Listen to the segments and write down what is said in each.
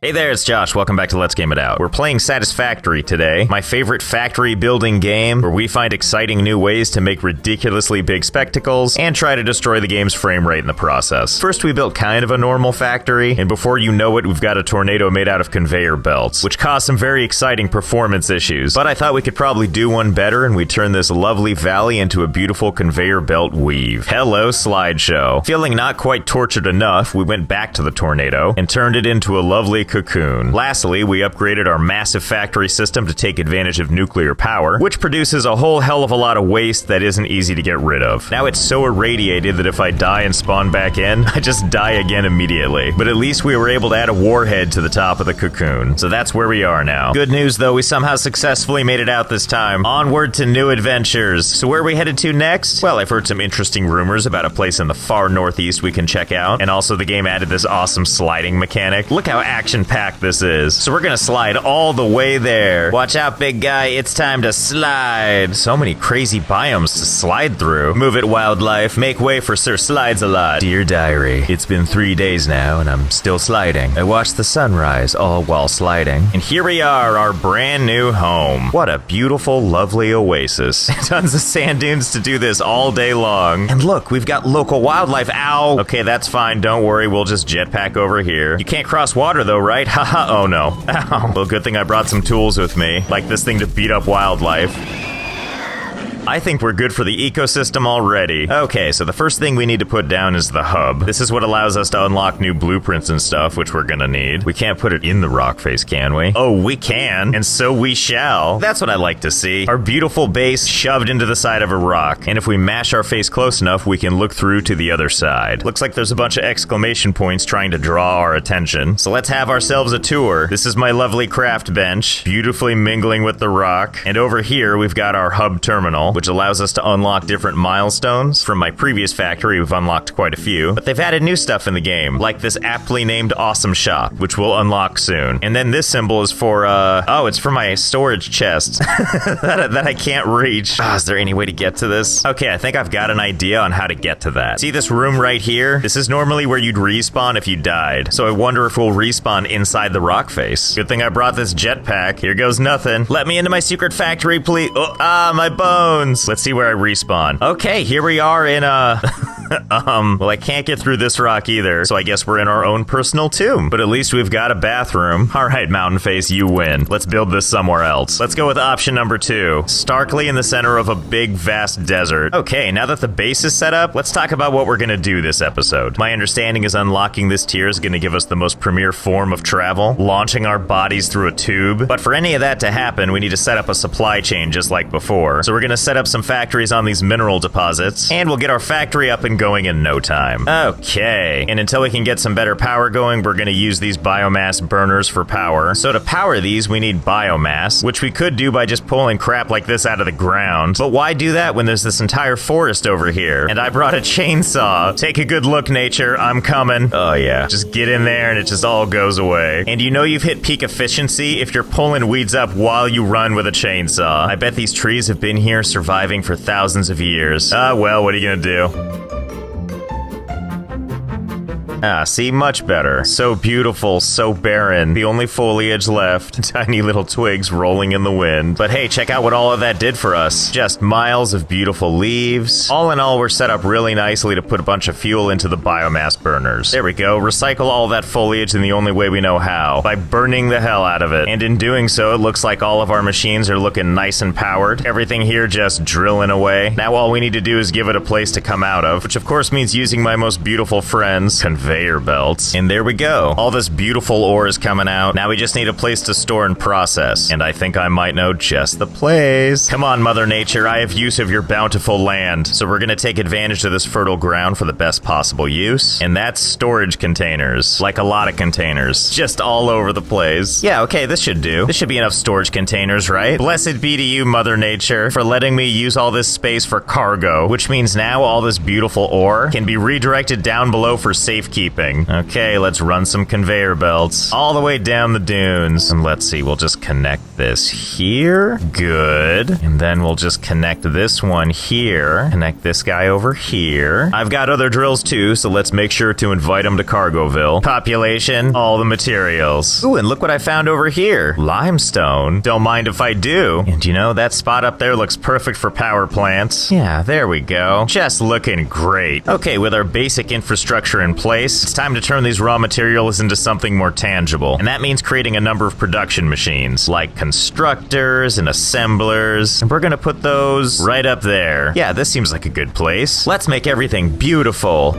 Hey there, it's Josh. Welcome back to Let's Game It Out. We're playing Satisfactory today, my favorite factory building game where we find exciting new ways to make ridiculously big spectacles and try to destroy the game's frame rate in the process. First, we built kind of a normal factory, and before you know it, we've got a tornado made out of conveyor belts, which caused some very exciting performance issues. But I thought we could probably do one better, and we turned this lovely valley into a beautiful conveyor belt weave. Hello, slideshow. Feeling not quite tortured enough, we went back to the tornado and turned it into a lovely cocoon. Lastly, we upgraded our massive factory system to take advantage of nuclear power, which produces a whole hell of a lot of waste that isn't easy to get rid of. Now it's so irradiated that if I die and spawn back in, I just die again immediately. But at least we were able to add a warhead to the top of the cocoon. So that's where we are now. Good news though, we somehow successfully made it out this time. Onward to new adventures. So where are we headed to next? Well, I've heard some interesting rumors about a place in the far northeast we can check out. And also the game added this awesome sliding mechanic. Look how action-packed this is. So we're gonna slide all the way there. Watch out, big guy, it's time to slide. So many crazy biomes to slide through. Move it, wildlife. Make way for Sir Slides-a-Lot. Dear Diary, it's been 3 days now and I'm still sliding. I watched the sunrise all while sliding. And here we are, our brand new home. What a beautiful, lovely oasis. Tons of sand dunes to do this all day long. And look, we've got local wildlife. Ow! Okay, that's fine, don't worry, we'll just jetpack over here. You can't cross water though, right? Haha, oh no. Ow. Well, good thing I brought some tools with me, like this thing to beat up wildlife. I think we're good for the ecosystem already. Okay, so the first thing we need to put down is the hub. This is what allows us to unlock new blueprints and stuff, which we're gonna need. We can't put it in the rock face, can we? Oh, we can, and so we shall. That's what I like to see. Our beautiful base shoved into the side of a rock. And if we mash our face close enough, we can look through to the other side. Looks like there's a bunch of exclamation points trying to draw our attention. So let's have ourselves a tour. This is my lovely craft bench, beautifully mingling with the rock. And over here, we've got our hub terminal, which allows us to unlock different milestones. From my previous factory, we've unlocked quite a few, but they've added new stuff in the game, like this aptly named Awesome Shop, which we'll unlock soon. And then this symbol is for, oh, it's for my storage chest that I can't reach. Oh, is there any way to get to this? Okay, I think I've got an idea on how to get to that. See this room right here? This is normally where you'd respawn if you died, so I wonder if we'll respawn inside the rock face. Good thing I brought this jetpack. Here goes nothing. Let me into my secret factory, please. Oh, my bones. Let's see where I respawn. Okay, here we are in well, I can't get through this rock either, so I guess we're in our own personal tomb. But at least we've got a bathroom. All right, Mountain Face, you win. Let's build this somewhere else. Let's go with option number 2. Starkly in the center of a big, vast desert. Okay, now that the base is set up, let's talk about what we're gonna do this episode. My understanding is unlocking this tier is gonna give us the most premier form of travel, launching our bodies through a tube. But for any of that to happen, we need to set up a supply chain just like before. So we're gonna set up some factories on these mineral deposits, and we'll get our factory up and going in no time. Okay, and until we can get some better power going, we're gonna use these biomass burners for power. So to power these, we need biomass, which we could do by just pulling crap like this out of the ground. But why do that when there's this entire forest over here? And I brought a chainsaw. Take a good look, nature, I'm coming. Oh yeah, just get in there and it just all goes away. And you know you've hit peak efficiency if you're pulling weeds up while you run with a chainsaw. I bet these trees have been here surviving for thousands of years. Well, what are you gonna do? See, much better. So beautiful, so barren. The only foliage left. Tiny little twigs rolling in the wind. But hey, check out what all of that did for us. Just miles of beautiful leaves. All in all, we're set up really nicely to put a bunch of fuel into the biomass burners. There we go. Recycle all that foliage in the only way we know how. By burning the hell out of it. And in doing so, it looks like all of our machines are looking nice and powered. Everything here just drilling away. Now all we need to do is give it a place to come out of, which of course means using my most beautiful friends, conveyor belts. And there we go. All this beautiful ore is coming out. Now we just need a place to store and process. And I think I might know just the place. Come on, Mother Nature, I have use of your bountiful land. So we're gonna take advantage of this fertile ground for the best possible use. And that's storage containers. Like a lot of containers. Just all over the place. Yeah, okay, this should do. This should be enough storage containers, right? Blessed be to you, Mother Nature, for letting me use all this space for cargo. Which means now all this beautiful ore can be redirected down below for safekeeping. housekeeping. Okay, let's run some conveyor belts all the way down the dunes. And let's see, we'll just connect this here. Good. And then we'll just connect this one here. Connect this guy over here. I've got other drills too, so let's make sure to invite them to Cargoville. Population, all the materials. Ooh, and look what I found over here. Limestone. Don't mind if I do. And you know, that spot up there looks perfect for power plants. Yeah, there we go. Just looking great. Okay, with our basic infrastructure in place, it's time to turn these raw materials into something more tangible. And that means creating a number of production machines, like constructors and assemblers. And we're gonna put those right up there. Yeah, this seems like a good place. Let's make everything beautiful.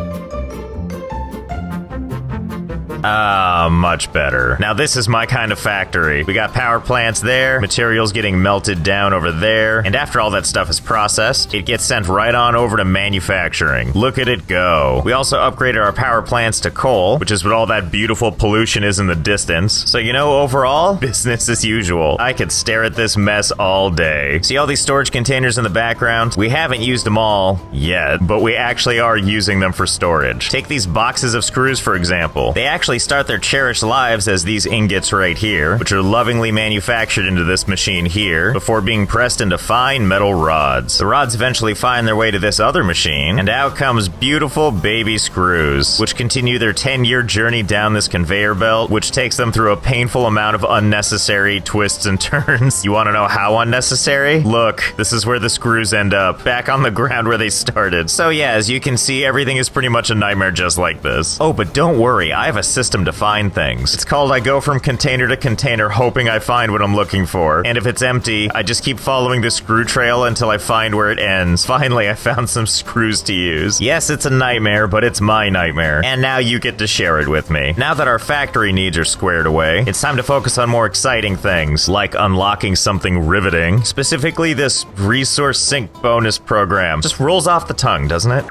Much better. Now this is my kind of factory. We got power plants there, materials getting melted down over there, and after all that stuff is processed, it gets sent right on over to manufacturing. Look at it go. We also upgraded our power plants to coal, which is what all that beautiful pollution is in the distance. So you know, overall, business as usual. I could stare at this mess all day. See all these storage containers in the background? We haven't used them all yet, but we actually are using them for storage. Take these boxes of screws, for example. They actually start their cherished lives as these ingots right here, which are lovingly manufactured into this machine here before being pressed into fine metal rods. The rods eventually find their way to this other machine, and out comes beautiful baby screws, which continue their 10-year journey down this conveyor belt, which takes them through a painful amount of unnecessary twists and turns. You want to know how unnecessary? Look, this is where the screws end up, back on the ground where they started. So yeah, as you can see, everything is pretty much a nightmare just like this. Oh, but don't worry, I have a system to find things. It's called I go from container to container hoping I find what I'm looking for. And if it's empty, I just keep following the screw trail until I find where it ends. Finally, I found some screws to use. Yes, it's a nightmare, but it's my nightmare. And now you get to share it with me. Now that our factory needs are squared away, it's time to focus on more exciting things, like unlocking something riveting. Specifically, this resource sync bonus program. Just rolls off the tongue, doesn't it?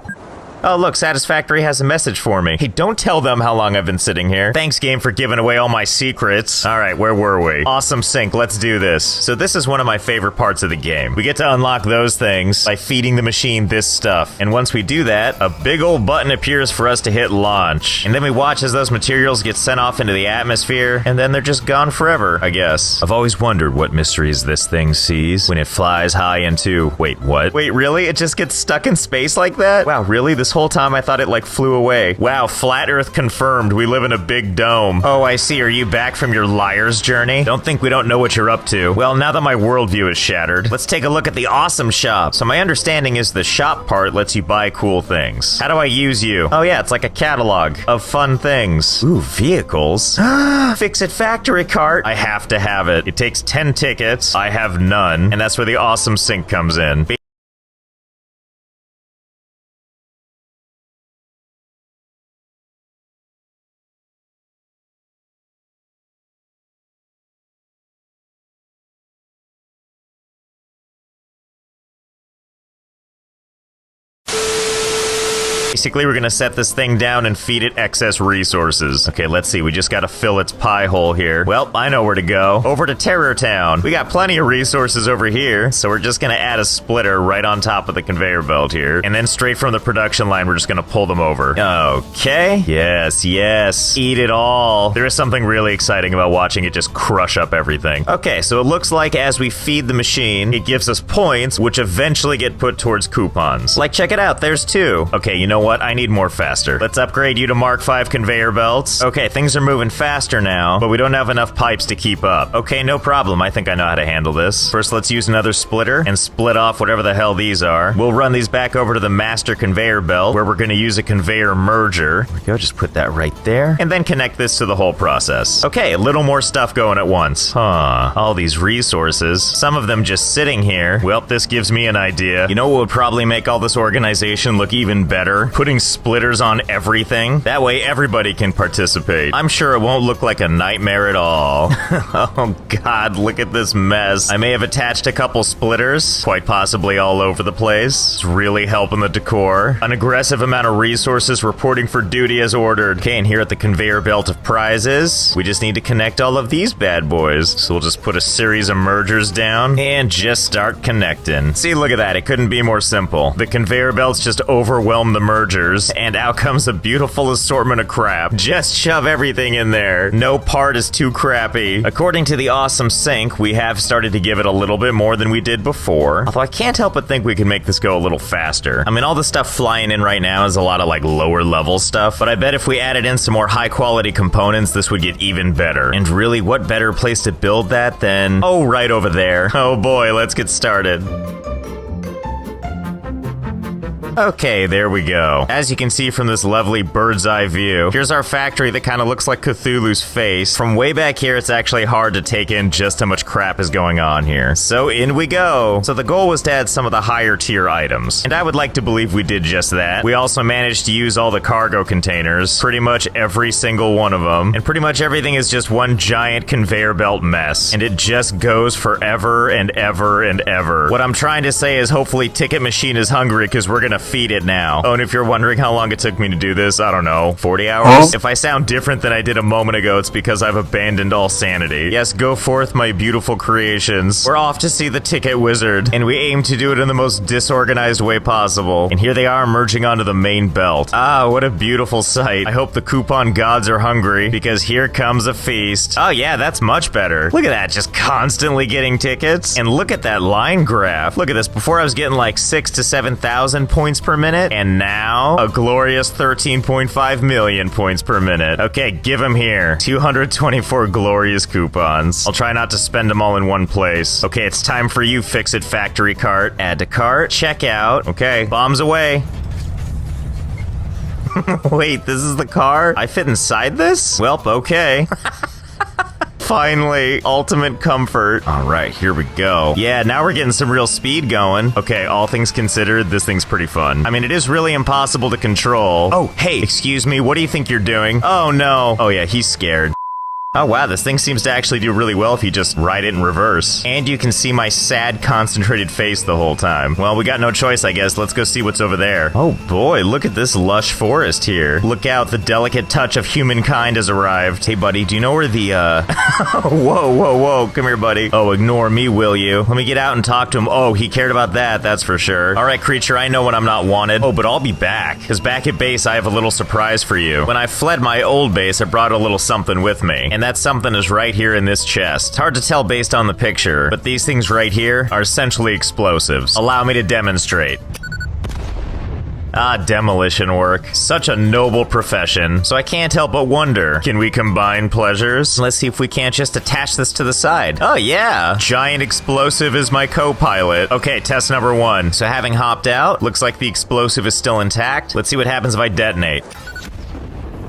Oh look, Satisfactory has a message for me. Hey, don't tell them how long I've been sitting here. Thanks, game, for giving away all my secrets. Alright, where were we? Awesome sync, let's do this. So this is one of my favorite parts of the game. We get to unlock those things by feeding the machine this stuff. And once we do that, a big old button appears for us to hit launch. And then we watch as those materials get sent off into the atmosphere, and then they're just gone forever, I guess. I've always wondered what mysteries this thing sees when it flies high into... Wait, what? Wait, really? It just gets stuck in space like that? Wow, really? This whole time I thought it like flew away. Wow, flat earth confirmed. We live in a big dome. Oh, I see. Are you back from your liar's journey? Don't think we don't know what you're up to. Well, now that my worldview is shattered, let's take a look at the awesome shop. So my understanding is the shop part lets you buy cool things. How do I use you? Oh yeah, it's like a catalog of fun things. Ooh, vehicles. Fix-It factory cart. I have to have it. It takes 10 tickets. I have none. And that's where the awesome sync comes in. Basically, we're gonna set this thing down and feed it excess resources. Okay, let's see. We just gotta fill its pie hole here. Well, I know where to go. Over to Terror Town. We got plenty of resources over here, so we're just gonna add a splitter right on top of the conveyor belt here. And then straight from the production line, we're just gonna pull them over. Okay. Yes, yes. Eat it all. There is something really exciting about watching it just crush up everything. Okay, so it looks like as we feed the machine, it gives us points, which eventually get put towards coupons. Like, check it out. There's 2. Okay, you know what? I need more faster. Let's upgrade you to Mark 5 conveyor belts. Okay, things are moving faster now, but we don't have enough pipes to keep up. Okay, no problem. I think I know how to handle this. First, let's use another splitter and split off whatever the hell these are. We'll run these back over to the master conveyor belt, where we're going to use a conveyor merger. There we go, just put that right there. And then connect this to the whole process. Okay, a little more stuff going at once. Huh. All these resources. Some of them just sitting here. Well, this gives me an idea. You know what would probably make all this organization look even better? Putting splitters on everything. That way everybody can participate. I'm sure it won't look like a nightmare at all. Oh god, look at this mess. I may have attached a couple splitters, quite possibly all over the place. It's really helping the decor. An aggressive amount of resources reporting for duty as ordered. Okay, and here at the conveyor belt of prizes, we just need to connect all of these bad boys. So we'll just put a series of mergers down and just start connecting. See, look at that. It couldn't be more simple. The conveyor belts just overwhelm the merger mergers, and out comes a beautiful assortment of crap. Just shove everything in there. No part is too crappy. According to the awesome sink, we have started to give it a little bit more than we did before, although I can't help but think we can make this go a little faster. I mean, all the stuff flying in right now is a lot of like lower level stuff, but I bet if we added in some more high quality components, this would get even better. And really, what better place to build that than, oh, right over there. Oh boy, let's get started. Okay, there we go. As you can see from this lovely bird's eye view, here's our factory that kind of looks like Cthulhu's face. From way back here, it's actually hard to take in just how much crap is going on here. So in we go. So the goal was to add some of the higher tier items, and I would like to believe we did just that. We also managed to use all the cargo containers, pretty much every single one of them, and pretty much everything is just one giant conveyor belt mess, and it just goes forever and ever and ever. What I'm trying to say is hopefully Ticket Machine is hungry because we're gonna feed it now. Oh, and if you're wondering how long it took me to do this, I don't know, 40 hours? Huh? If I sound different than I did a moment ago, it's because I've abandoned all sanity. Yes, go forth, my beautiful creations. We're off to see the Ticket Wizard, and we aim to do it in the most disorganized way possible. And here they are merging onto the main belt. Ah, what a beautiful sight. I hope the coupon gods are hungry, because here comes a feast. Oh yeah, that's much better. Look at that, just constantly getting tickets. And look at that line graph. Look at this, before I was getting like 6,000 to 7,000 points per minute, and now a glorious 13.5 million points per minute. Okay, give them here. 224 glorious coupons. I'll try not to spend them all in one place. Okay, it's time for you, Fix-It Factory cart. Add to cart, check out. Okay, bombs away. Wait, this is the car? I fit inside this? Welp, okay. Finally, ultimate comfort. All right, here we go. Yeah, now we're getting some real speed going. Okay, all things considered, this thing's pretty fun. I mean, it is really impossible to control. Oh, hey, excuse me, what do you think you're doing? Oh, no. Oh, yeah, he's scared. Oh wow, this thing seems to actually do really well if you just ride it in reverse. And you can see my sad, concentrated face the whole time. Well, we got no choice, I guess. Let's go see what's over there. Oh boy, look at this lush forest here. Look out, the delicate touch of humankind has arrived. Hey buddy, do you know where the, whoa, come here buddy. Oh, ignore me, will you? Let me get out and talk to him. Oh, he cared about that, that's for sure. All right, creature, I know when I'm not wanted. Oh, but I'll be back. Because back at base, I have a little surprise for you. When I fled my old base, I brought a little something with me. And that something is right here in this chest. It's hard to tell based on the picture, but these things right here are essentially explosives. Allow me to demonstrate. Ah, demolition work. Such a noble profession. So I can't help but wonder, can we combine pleasures? Let's see if we can't just attach this to the side. Oh yeah! Giant explosive is my co-pilot. Okay, test number 1. So having hopped out, looks like the explosive is still intact. Let's see what happens if I detonate.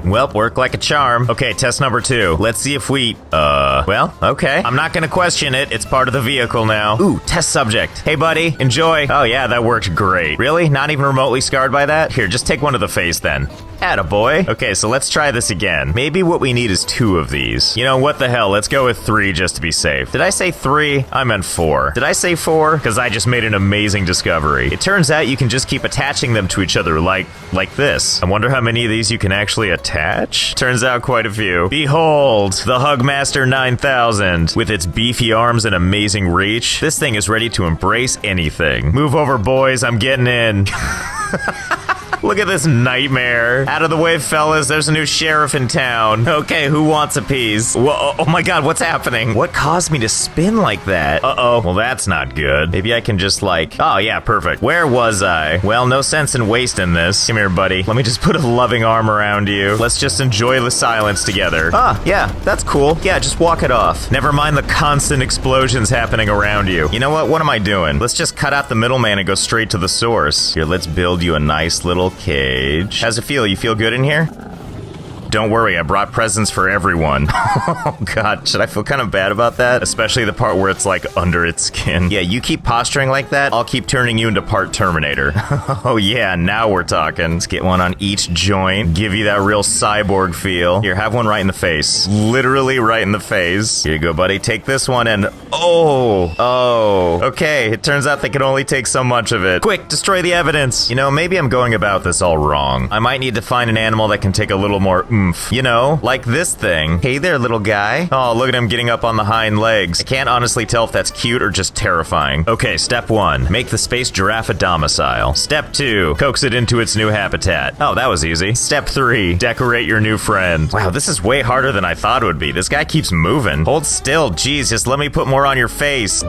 Welp, worked like a charm. Okay, test number 2. Let's see if we, well, okay. I'm not gonna question it. It's part of the vehicle now. Ooh, test subject. Hey, buddy, enjoy. Oh, yeah, that worked great. Really? Not even remotely scarred by that? Here, just take one to the face, then. Attaboy. Okay, so let's try this again. Maybe what we need is 2 of these. You know, what the hell? Let's go with 3 just to be safe. Did I say 3? I meant 4. Did I say 4? Because I just made an amazing discovery. It turns out you can just keep attaching them to each other like this. I wonder how many of these you can actually attach? Turns out quite a few. Behold, the Hugmaster 9000. With its beefy arms and amazing reach, this thing is ready to embrace anything. Move over, boys. I'm getting in. Look at this nightmare. Out of the way, fellas. There's a new sheriff in town. Okay, who wants a piece? Whoa, oh my god, what's happening? What caused me to spin like that? Uh-oh. Well, that's not good. Maybe I can just like... Oh, yeah, perfect. Where was I? Well, no sense in wasting this. Come here, buddy. Let me just put a loving arm around you. Let's just enjoy the silence together. Ah, yeah, that's cool. Yeah, just walk it off. Never mind the constant explosions happening around you. You know what? What am I doing? Let's just cut out the middleman and go straight to the source. Here, let's build you a nice little cage. How's it feel? You feel good in here? Don't worry, I brought presents for everyone. Oh god, should I feel kind of bad about that? Especially the part where it's like under its skin. Yeah, you keep posturing like that, I'll keep turning you into part Terminator. Oh yeah, now we're talking. Let's get one on each joint, give you that real cyborg feel. Here, have one right in the face. Literally right in the face. Here you go, buddy, take this one and... Oh, okay, it turns out they can only take so much of it. Quick, destroy the evidence. You know, maybe I'm going about this all wrong. I might need to find an animal that can take a little more oomph. You know, like this thing. Hey there, little guy. Oh, look at him getting up on the hind legs. I can't honestly tell if that's cute or just terrifying. Okay, step 1. Make the space giraffe a domicile. Step 2. Coax it into its new habitat. Oh, that was easy. Step 3. Decorate your new friend. Wow, this is way harder than I thought it would be. This guy keeps moving. Hold still. Jeez, just let me put more on your face.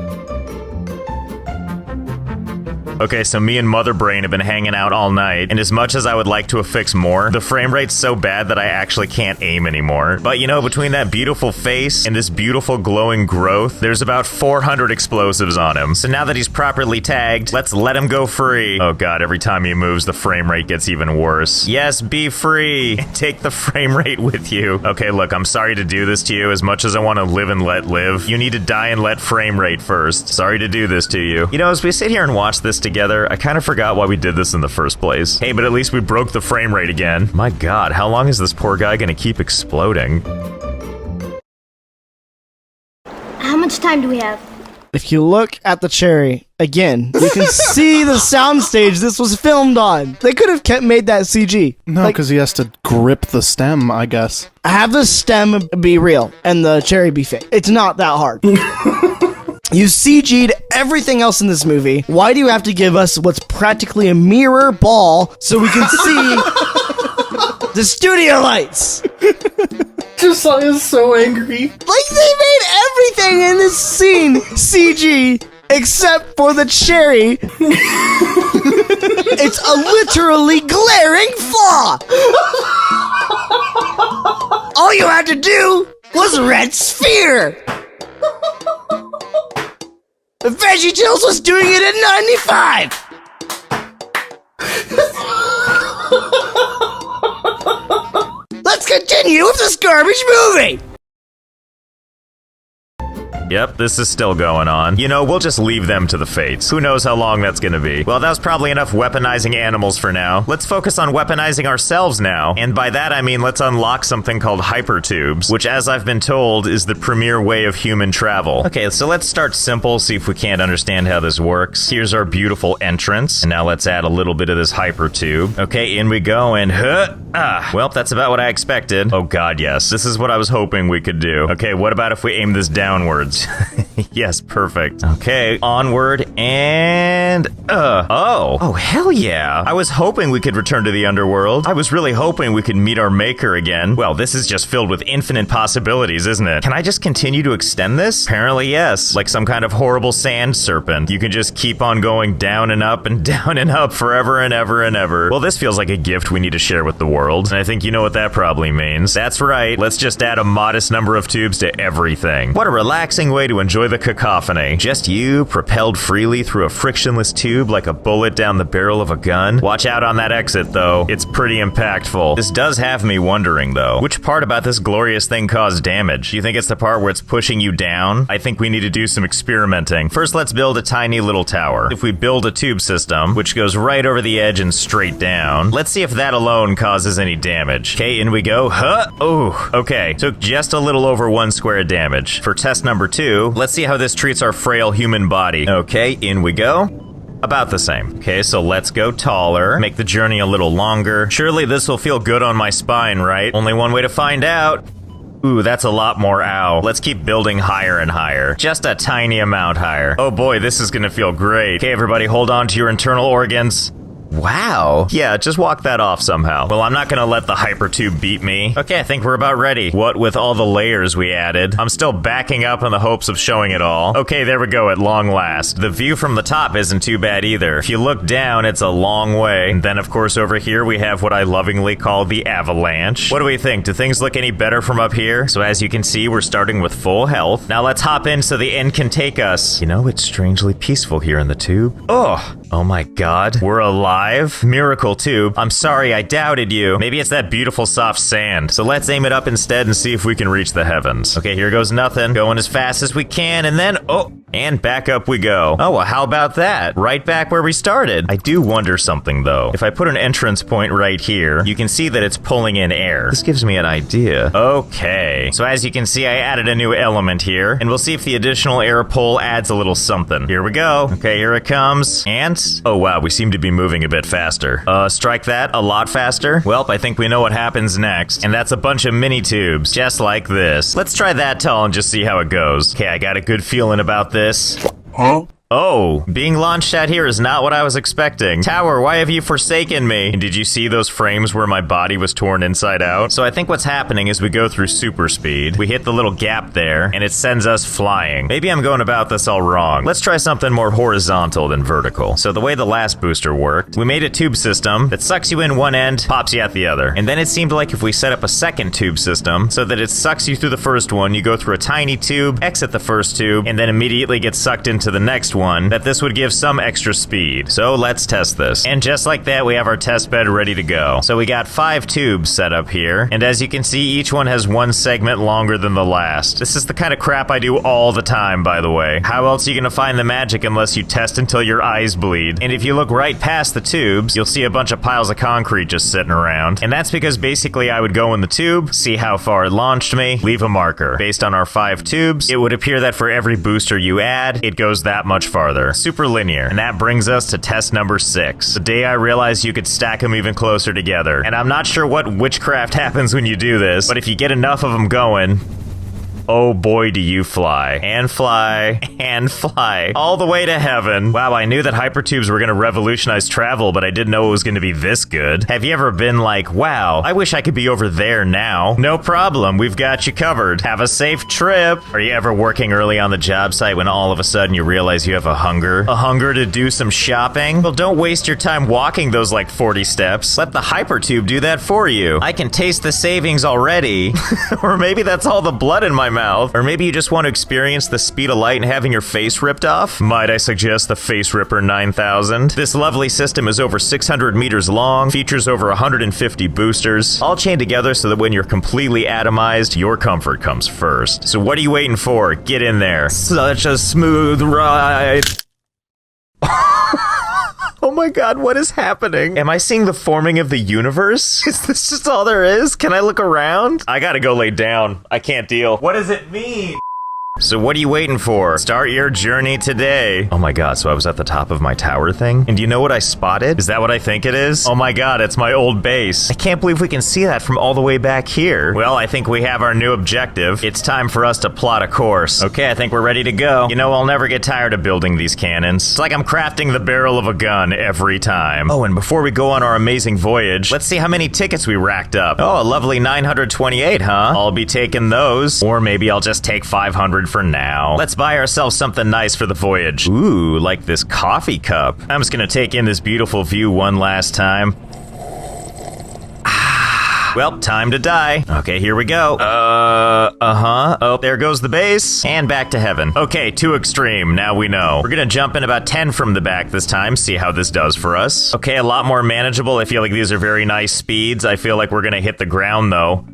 Okay, so me and Mother Brain have been hanging out all night, and as much as I would like to affix more, the frame rate's so bad that I actually can't aim anymore. But you know, between that beautiful face and this beautiful glowing growth, there's about 400 explosives on him. So now that he's properly tagged, let's let him go free. Oh god, every time he moves, the frame rate gets even worse. Yes, be free! Take the frame rate with you. Okay, look, I'm sorry to do this to you. As much as I want to live and let live, you need to die and let frame rate first. Sorry to do this to you. You know, as we sit here and watch this together, I kind of forgot why we did this in the first place. Hey, but at least we broke the frame rate again. My god, how long is this poor guy gonna keep exploding? How much time do we have? If you look at the cherry, again, you can see the soundstage this was filmed on. They could have made that CG. No, because he has to grip the stem, I guess. Have the stem be real and the cherry be fake. It's not that hard. You CG'd everything else in this movie. Why do you have to give us what's practically a mirror ball so we can see the studio lights? Josiah is so angry. Like, they made everything in this scene CG except for the cherry. It's a literally glaring flaw. All you had to do was red sphere. The VeggieTales was doing it at 95! Let's continue with this garbage movie! Yep, this is still going on. You know, we'll just leave them to the fates. Who knows how long that's gonna be. Well, that was probably enough weaponizing animals for now. Let's focus on weaponizing ourselves now. And by that I mean let's unlock something called Hypertubes, which as I've been told is the premier way of human travel. Okay, so let's start simple, see if we can't understand how this works. Here's our beautiful entrance. And now let's add a little bit of this Hypertube. Okay, in we go and well, that's about what I expected. Oh god, yes. This is what I was hoping we could do. Okay, what about if we aim this downwards? Yes, perfect. Okay, onward and oh hell yeah. I was hoping we could return to the underworld. I was really hoping we could meet our maker again. Well, this is just filled with infinite possibilities, isn't it? Can I just continue to extend this? Apparently yes, like some kind of horrible sand serpent. You can just keep on going down and up and down and up forever and ever and ever. Well, this feels like a gift we need to share with the world, and I think you know what that probably means. That's right, let's just add a modest number of tubes to everything. What a relaxing way to enjoy the cacophony. Just you, propelled freely through a frictionless tube like a bullet down the barrel of a gun. Watch out on that exit, though. It's pretty impactful. This does have me wondering, though. Which part about this glorious thing caused damage? Do you think it's the part where it's pushing you down? I think we need to do some experimenting. First, let's build a tiny little tower. If we build a tube system, which goes right over the edge and straight down, let's see if that alone causes any damage. Okay, in we go. Oh, okay. Took just a little over 1 square damage. For test number 2, let's see how this treats our frail human body. Okay, in we go. About the same. Okay, so let's go taller. Make the journey a little longer. Surely this will feel good on my spine, right? Only one way to find out. Ooh, that's a lot more ow. Let's keep building higher and higher. Just a tiny amount higher. Oh boy, this is gonna feel great. Okay, everybody, hold on to your internal organs. Wow. Yeah, just walk that off somehow. Well, I'm not gonna let the Hypertube beat me. Okay, I think we're about ready. What with all the layers we added? I'm still backing up in the hopes of showing it all. Okay, there we go at long last. The view from the top isn't too bad either. If you look down, it's a long way. And then, of course, over here we have what I lovingly call the avalanche. What do we think? Do things look any better from up here? So as you can see, we're starting with full health. Now let's hop in so the end can take us. You know, it's strangely peaceful here in the tube. Oh my god. We're alive. Miracle tube. I'm sorry, I doubted you. Maybe it's that beautiful soft sand. So let's aim it up instead and see if we can reach the heavens. Okay, here goes nothing. Going as fast as we can, and then, And back up we go. Oh, well, how about that? Right back where we started. I do wonder something, though. If I put an entrance point right here, you can see that it's pulling in air. This gives me an idea. Okay. So as you can see, I added a new element here, and we'll see if the additional air pull adds a little something. Here we go. Okay, here it comes. And, oh wow, we seem to be moving a bit faster. Strike that a lot faster. Welp, I think we know what happens next. And that's a bunch of mini tubes, just like this. Let's try that tall and just see how it goes. Okay, I got a good feeling about this. Huh? Oh, being launched out here is not what I was expecting. Tower, why have you forsaken me? And did you see those frames where my body was torn inside out? So I think what's happening is we go through super speed, we hit the little gap there, and it sends us flying. Maybe I'm going about this all wrong. Let's try something more horizontal than vertical. So the way the last booster worked, we made a tube system that sucks you in one end, pops you out the other. And then it seemed like if we set up a second tube system so that it sucks you through the first one, you go through a tiny tube, exit the first tube, and then immediately get sucked into the next one, that this would give some extra speed. So let's test this. And just like that, we have our test bed ready to go. So we got 5 tubes set up here, and as you can see, each one has one segment longer than the last. This is the kind of crap I do all the time, by the way. How else are you gonna find the magic unless you test until your eyes bleed? And if you look right past the tubes, you'll see a bunch of piles of concrete just sitting around. And that's because basically I would go in the tube, see how far it launched me, leave a marker. Based on our 5 tubes, it would appear that for every booster you add, it goes that much farther. Super linear. And that brings us to test number 6. The day I realized you could stack them even closer together. And I'm not sure what witchcraft happens when you do this, but if you get enough of them going, oh boy, do you fly. And fly. And fly. All the way to heaven. Wow, I knew that hypertubes were going to revolutionize travel, but I didn't know it was going to be this good. Have you ever been like, wow, I wish I could be over there now? No problem, we've got you covered. Have a safe trip. Are you ever working early on the job site when all of a sudden you realize you have a hunger? A hunger to do some shopping? Well, don't waste your time walking those like 40 steps. Let the hypertube do that for you. I can taste the savings already. Or maybe that's all the blood in my mouth. Or maybe you just want to experience the speed of light and having your face ripped off? Might I suggest the Face Ripper 9000? This lovely system is over 600 meters long, features over 150 boosters, all chained together so that when you're completely atomized, your comfort comes first. So what are you waiting for? Get in there. Such a smooth ride. Oh my god, what is happening? Am I seeing the forming of the universe? Is this just all there is? Can I look around? I gotta go lay down. I can't deal. What does it mean? So what are you waiting for? Start your journey today. Oh my god, so I was at the top of my tower thing? And do you know what I spotted? Is that what I think it is? Oh my god, it's my old base. I can't believe we can see that from all the way back here. Well, I think we have our new objective. It's time for us to plot a course. Okay, I think we're ready to go. You know, I'll never get tired of building these cannons. It's like I'm crafting the barrel of a gun every time. Oh, and before we go on our amazing voyage, let's see how many tickets we racked up. Oh, a lovely 928, huh? I'll be taking those. Or maybe I'll just take 500 for now. Let's buy ourselves something nice for the voyage. Ooh, like this coffee cup. I'm just gonna take in this beautiful view one last time. Well, time to die. Okay, here we go. Oh, there goes the base. And back to heaven. Okay, too extreme. Now we know. We're gonna jump in about 10 from the back this time, see how this does for us. Okay, a lot more manageable. I feel like these are very nice speeds. I feel like we're gonna hit the ground, though.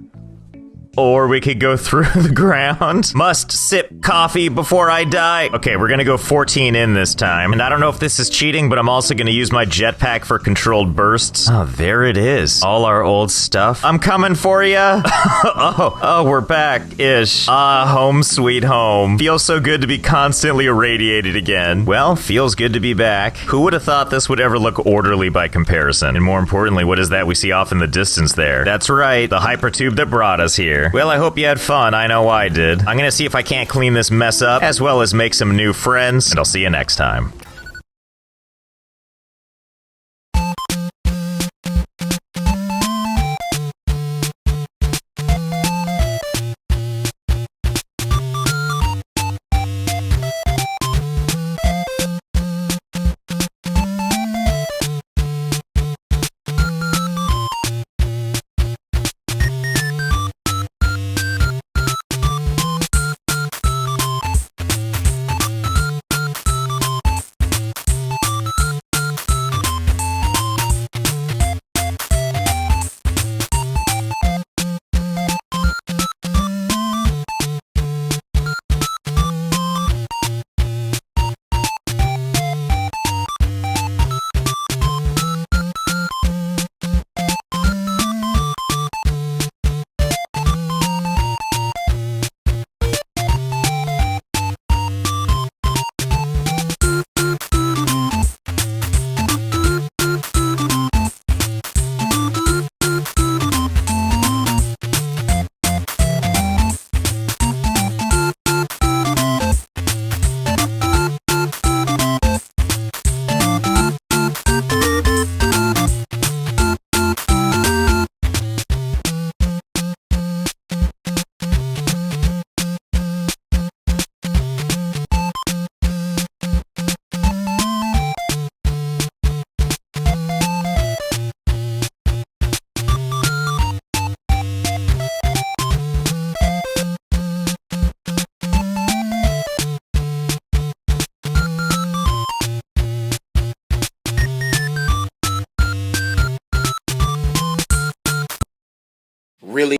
Or we could go through the ground. Must sip coffee before I die. Okay, we're gonna go 14 in this time. And I don't know if this is cheating, but I'm also gonna use my jetpack for controlled bursts. Oh, there it is. All our old stuff. I'm coming for ya. Oh, we're back-ish. Ah, home sweet home. Feels so good to be constantly irradiated again. Well, feels good to be back. Who would have thought this would ever look orderly by comparison? And more importantly, what is that we see off in the distance there? That's right, the hypertube that brought us here. Well, I hope you had fun. I know I did. I'm gonna see if I can't clean this mess up, as well as make some new friends, and I'll see you next time. really